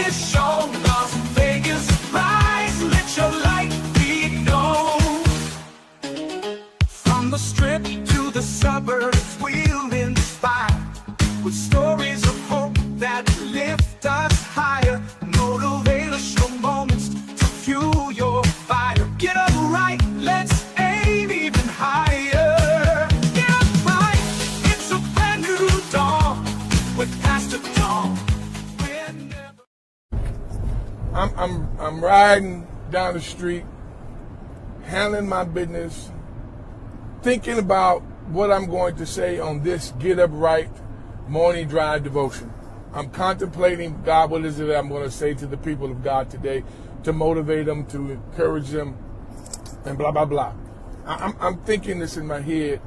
this show, Las Vegas rise, let your light be known. From the strip to the suburbs, we'll inspire with stories of hope that lift us higher. Motivational moments to fuel your fire. Get up right, let's aim even higher. Get up right, it's a brand new dawn with Pastor Tom. I'm riding down the street, handling my business, thinking about what I'm going to say on this Get Up Right morning drive devotion. I'm contemplating, God, what is it that I'm going to say to the people of God today to motivate them, to encourage them, and blah, blah, blah. I'm thinking this in my head,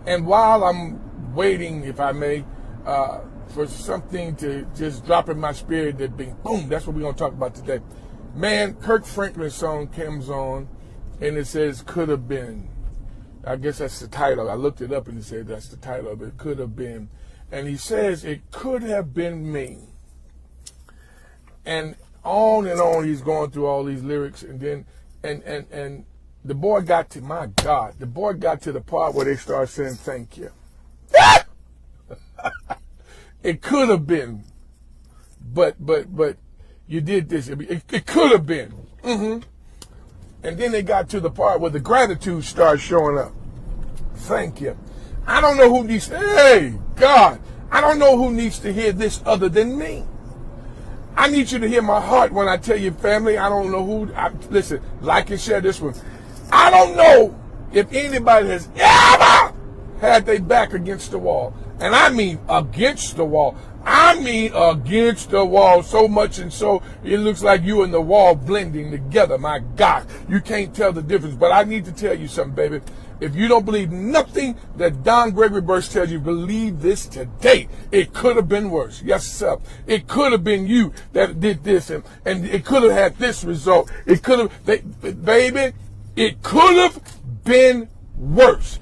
and while I'm waiting, if I may, for something to just drop in my spirit that being, boom, that's what we're going to talk about today. Man, Kirk Franklin's song comes on, and it says, could have been. I guess that's the title. I looked it up, and it said that's the title of it, could have been. And he says, it could have been me. And on he's going through all these lyrics, and then, and the boy got to, my God, the boy got to the part where they start saying, thank you. It could have been, but you did this. It could have been. And then they got to the part where the gratitude starts showing up. Thank you. I don't know who needs, hey, God, I don't know who needs to hear this other than me. I need you to hear my heart when I tell you, family, I don't know who, listen, like and share this one. I don't know if anybody has ever had their back against the wall. And I mean against the wall. I mean against the wall so much and so it looks like you and the wall blending together. My God, you can't tell the difference. But I need to tell you something, baby. If you don't believe nothing that Don Gregory Burch tells you, believe this today. It could have been worse. Yes, sir. It could have been you that did this, and it could have had this result. It could have, baby, it could have been worse.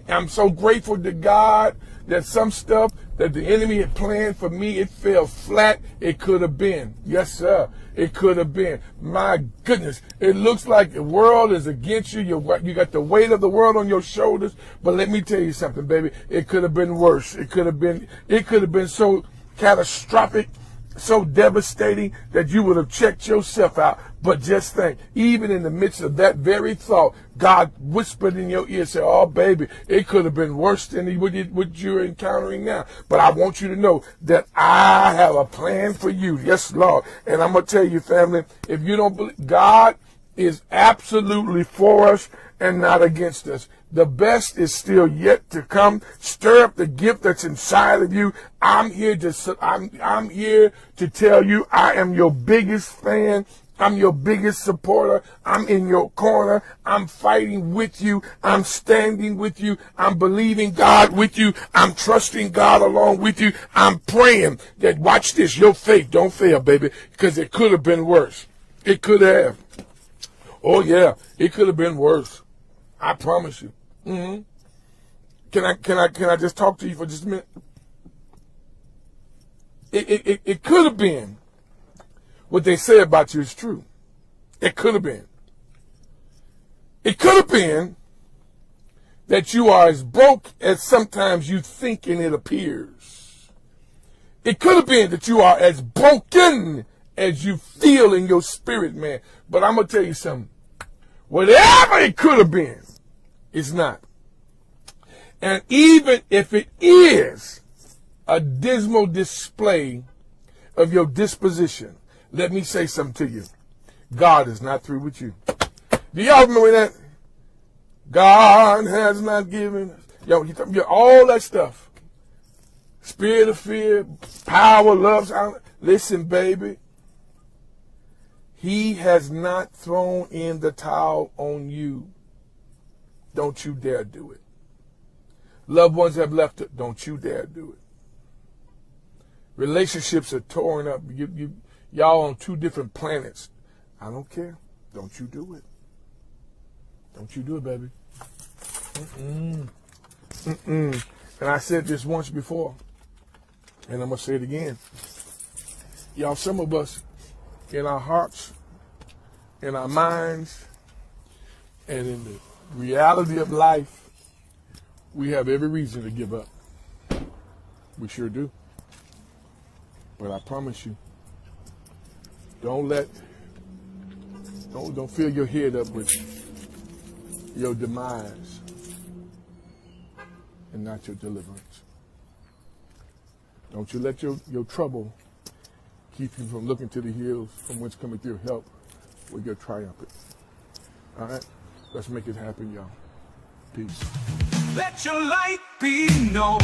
I'm so grateful to God that some stuff that the enemy had planned for me, it fell flat. It could have been. Yes, sir. It could have been. My goodness. It looks like the world is against you. You got the weight of the world on your shoulders. But let me tell you something, baby. It could have been worse. It could have been so catastrophic, so devastating that you would have checked yourself out. But just think, even in the midst of that very thought, God whispered in your ear, said, oh, baby, it could have been worse than what you're encountering now. But I want you to know that I have a plan for you. Yes, Lord. And I'm going to tell you, family, if you don't believe, God is absolutely for us and not against us. The best is still yet to come. Stir up the gift that's inside of you. I'm here to tell you I am your biggest fan. I'm your biggest supporter. I'm in your corner. I'm fighting with you. I'm standing with you. I'm believing God with you. I'm trusting God along with you. I'm praying that, watch this, your faith don't fail, baby, because it could have been worse. It could have. Oh, yeah, it could have been worse. I promise you. Can I just talk to you for just a minute? It could have been what they say about you is true. It could have been. It could have been that you are as broke as sometimes you think and it appears. It could have been that you are as broken as you feel in your spirit, man. But I'm going to tell you something. Whatever it could have been, it's not. And even if it is a dismal display of your disposition, let me say something to you. God is not through with you. Do y'all remember that? God has not given us, all that stuff. Spirit of fear, power, love. Listen, baby. He has not thrown in the towel on you. Don't you dare do it. Loved ones have left it. Don't you dare do it. Relationships are torn up. Y'all on two different planets. I don't care. Don't you do it. Don't you do it, baby. And I said this once before, and I'm going to say it again. Y'all, some of us, in our hearts, in our minds, and in the reality of life, we have every reason to give up. We sure do. But I promise you, don't fill your head up with your demise and not your deliverance. Don't you let your trouble keep you from looking to the hills from whence cometh your help with your triumphant. All right? Let's make it happen, y'all. Peace. Let your light be known.